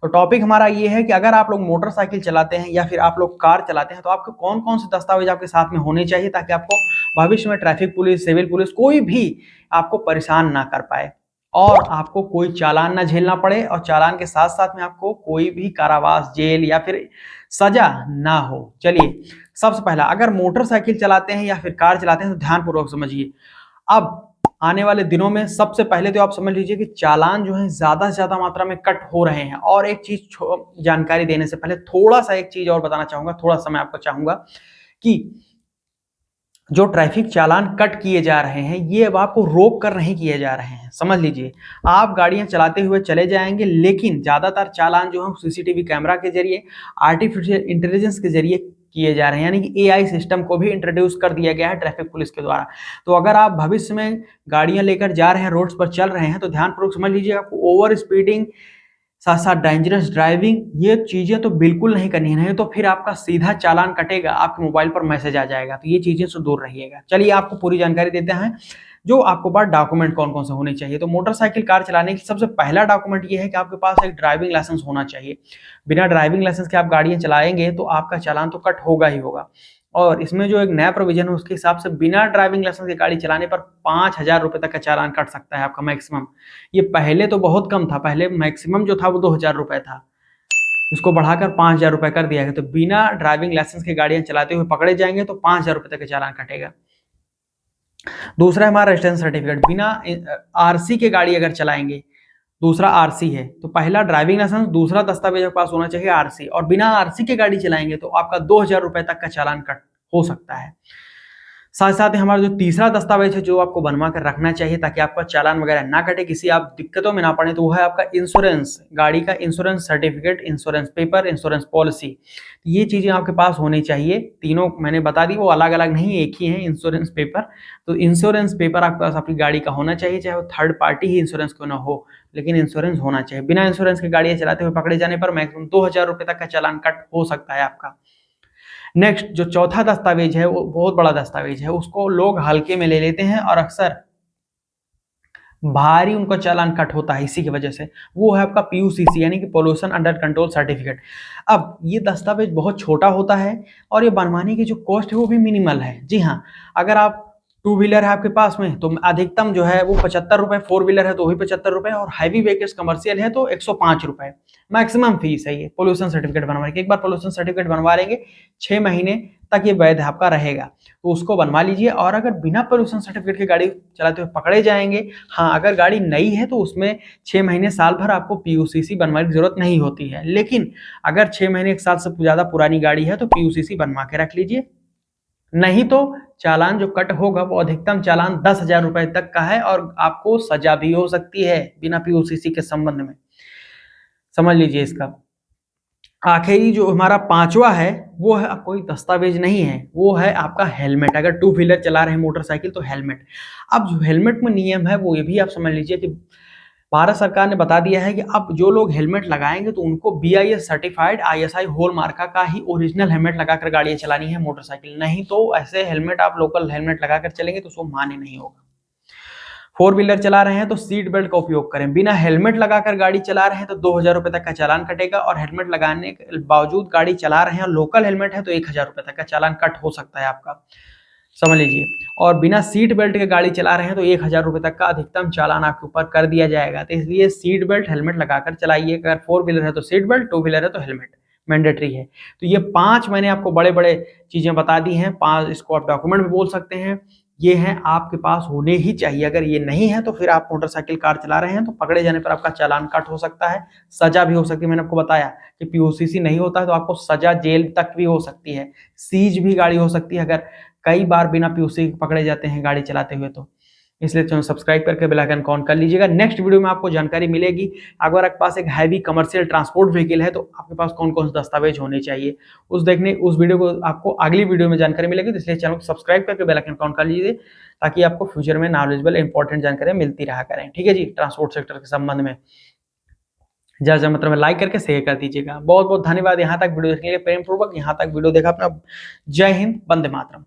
तो टॉपिक हमारा ये है कि अगर आप लोग मोटरसाइकिल चलाते हैं या फिर आप लोग कार चलाते हैं तो आपके कौन कौन से दस्तावेज आपके साथ में होने चाहिए ताकि आपको भविष्य में ट्रैफिक पुलिस, सिविल पुलिस कोई भी आपको परेशान ना कर पाए और आपको कोई चालान ना झेलना पड़े और चालान के साथ साथ में आपको कोई भी कारावास, जेल या फिर सजा ना हो। चलिए, सबसे पहला, अगर मोटरसाइकिल चलाते हैं या फिर कार चलाते हैं तो ध्यानपूर्वक समझिए। अब आने वाले दिनों में सबसे पहले तो आप समझ लीजिए कि चालान जो है ज्यादा से ज्यादा मात्रा में कट हो रहे हैं। और एक चीज जानकारी देने से पहले थोड़ा सा एक चीज और बताना चाहूंगा, थोड़ा सा मैं आपको चाहूंगा कि जो ट्रैफिक चालान कट किए जा रहे हैं ये अब आपको रोक कर नहीं किए जा रहे हैं। समझ लीजिए, आप गाड़ियां चलाते हुए चले जाएंगे, लेकिन ज्यादातर चालान जो है सीसीटीवी कैमरा के जरिए, आर्टिफिशियल इंटेलिजेंस के जरिए किए जा रहे हैं, यानी कि एआई सिस्टम को भी इंट्रोड्यूस कर दिया गया है ट्रैफिक पुलिस के द्वारा। तो अगर आप भविष्य में गाड़ियां लेकर जा रहे हैं, रोड्स पर चल रहे हैं, तो ध्यानपूर्वक समझ लीजिए, आपको ओवर स्पीडिंग, साथ साथ डेंजरस ड्राइविंग, ये चीजें तो बिल्कुल नहीं करनी है, नहीं तो फिर आपका सीधा चालान कटेगा, आपके मोबाइल पर मैसेज आ जाएगा। तो ये चीजें से दूर रहिएगा। चलिए, आपको पूरी जानकारी देते हैं जो आपको पास डॉक्यूमेंट कौन कौन से होने चाहिए। तो मोटरसाइकिल कार चलाने की सबसे पहला डॉक्यूमेंट ये है कि आपके पास एक ड्राइविंग लाइसेंस होना चाहिए। बिना ड्राइविंग लाइसेंस के आप गाड़ियां चलाएंगे तो आपका चालान तो कट होगा ही होगा। और इसमें जो एक नया प्रोविजन है उसके हिसाब से बिना ड्राइविंग लाइसेंस की गाड़ी चलाने पर 5,000 रुपए तक का चालान कट सकता है आपका मैक्सिमम। ये पहले तो बहुत कम था, पहले मैक्सिमम जो था वो 2,000 रुपए था, इसको बढ़ाकर 5,000 रुपए कर दिया गया। तो बिना ड्राइविंग लाइसेंस के गाड़ियां चलाते हुए पकड़े जाएंगे तो 5,000 रुपए तक का चालान कटेगा। दूसरा हमारा रेजिस्ट्रेशन सर्टिफिकेट, बिना आरसी के गाड़ी अगर चलाएंगे, दूसरा आरसी है तो पहला ड्राइविंग लाइसेंस, दूसरा दस्तावेज के पास होना चाहिए आरसी, और बिना आरसी के गाड़ी चलाएंगे तो आपका 2,000 रुपए तक का चालान कट हो सकता है। साथ साथ ही हमारा जो तीसरा दस्तावेज है जो आपको बनवा कर रखना चाहिए ताकि आपका चालान वगैरह ना कटे, किसी आप दिक्कतों में ना पड़े, तो वो है आपका इंश्योरेंस, गाड़ी का insurance certificate, insurance paper, insurance policy. ये चीजें आपके पास होनी चाहिए। तीनों मैंने बता दी, वो अलग अलग नहीं, एक ही है इंश्योरेंस पेपर। तो इंश्योरेंस पेपर आपके पास अपनी गाड़ी का होना चाहिए, चाहे वो थर्ड पार्टी ही इंश्योरेंस क्यों ना हो, लेकिन इंश्योरेंस होना चाहिए। बिना इंश्योरेंस के गाड़ियां चलाते हुए पकड़े जाने पर मैक्सिमम 2,000 रुपए तक का चालान कट हो सकता है आपका। नेक्स्ट, जो चौथा दस्तावेज है वो बहुत बड़ा दस्तावेज है, उसको लोग हल्के में ले लेते हैं और अक्सर भारी उनको चालान कट होता है इसी की वजह से। वो है आपका पीयूसीसी, यानी कि पोल्यूशन अंडर कंट्रोल सर्टिफिकेट। अब ये दस्तावेज बहुत छोटा होता है और ये बनवाने की जो कॉस्ट है वो भी मिनिमल है। जी हाँ, अगर आप टू व्हीलर है आपके पास में तो अधिकतम जो है वो 75 रुपए, फोर व्हीलर है तो वही 75 रुपए, और हैवी व्हीकल्स कमर्शियल है तो 105 रुपए मैक्सिमम फीस है ये पोल्यूशन सर्टिफिकेट बनवाने की। एक बार पोल्यूशन सर्टिफिकेट बनवा लेंगे 6 महीने तक ये वैध आपका रहेगा, तो उसको बनवा लीजिए। और अगर बिना पोल्यूशन सर्टिफिकेट की गाड़ी चलाते हुए पकड़े जाएंगे, हाँ अगर गाड़ी नई है तो उसमें 6 महीने साल भर आपको पीयूसीसी बनवाने की जरूरत नहीं होती है, लेकिन अगर 6 महीने एक साल से ज्यादा पुरानी गाड़ी है तो पीयूसीसी बनवा के रख लीजिए। नहीं तो चालान जो कट होगा वो अधिकतम चालान 10,000 रुपए तक का है और आपको सजा भी हो सकती है बिना पीयूसीसी के संबंध में। समझ लीजिए इसका। आखिरी जो हमारा पांचवा है वो है कोई दस्तावेज नहीं है, वो है आपका हेलमेट। अगर टू व्हीलर चला रहे हैं मोटरसाइकिल तो हेलमेट। अब जो हेलमेट में नियम है वो ये भी आप समझ लीजिए कि भारत सरकार ने बता दिया है कि अब जो लोग हेलमेट लगाएंगे तो उनको बीआईएस सर्टिफाइड आईएसआई होल मार्का का ही ओरिजिनल हेलमेट लगाकर गाड़ियां चलानी है मोटरसाइकिल, नहीं तो ऐसे हेलमेट आप लोकल हेलमेट लगाकर चलेंगे तो उसको मान्य नहीं होगा। फोर व्हीलर चला रहे हैं तो सीट बेल्ट का उपयोग करें। बिना हेलमेट लगाकर गाड़ी चला रहे हैं तो 2,000 रुपए तक का चालान कटेगा, और हेलमेट लगाने के बावजूद गाड़ी चला रहे हैं और लोकल हेलमेट है तो 1,000 रुपए तक का चालान कट हो सकता है आपका। समझ लीजिए। और बिना सीट बेल्ट के गाड़ी चला रहे हैं तो 1,000 रुपए तक का अधिकतम चालान आपके ऊपर कर दिया जाएगा। तो इसलिए सीट बेल्ट, हेलमेट लगाकर चलाइए। अगर फोर व्हीलर है तो सीट बेल्ट, टू व्हीलर है तो हेलमेट मैंडेटरी है। तो ये 5 मैंने आपको बड़े बड़े चीजें बता दी हैं, 5 इसको आप डॉक्यूमेंट भी बोल सकते हैं, ये हैं आपके पास होने ही चाहिए। अगर ये नहीं है तो फिर आप मोटरसाइकिल कार चला रहे हैं तो पकड़े जाने पर आपका चालान कट हो सकता है, सजा भी हो सकती है। मैंने आपको बताया कि पीओसीसी नहीं होता है तो आपको सजा जेल तक भी हो सकती है, सीज भी गाड़ी हो सकती है अगर कई बार बिना पीओसी पकड़े जाते हैं गाड़ी चलाते हुए। तो इसलिए चैनल सब्सक्राइब करके बेल आइकन ऑन कर लीजिएगा। नेक्स्ट वीडियो में आपको जानकारी मिलेगी अगर आपके पास एक हैवी कमर्शियल ट्रांसपोर्ट व्हीकल है तो आपके पास कौन कौन से दस्तावेज होने चाहिए। उस वीडियो को आपको अगली वीडियो में जानकारी मिलेगी, तो इसलिए चैनल को सब्सक्राइब करके बेल आइकन ऑन कर लीजिए ताकि आपको फ्यूचर में नॉलेजेबल इंपॉर्टेंट जानकारी मिलती रहा करें। ठीक है जी, ट्रांसपोर्ट सेक्टर के संबंध में ज्यादा मतलब में लाइक करके शेयर कर दीजिएगा। बहुत बहुत धन्यवाद यहाँ तक वीडियो देखने के लिए, प्रेम पूर्वक यहाँ तक वीडियो देखा अपना। जय हिंद, वंदे मातरम।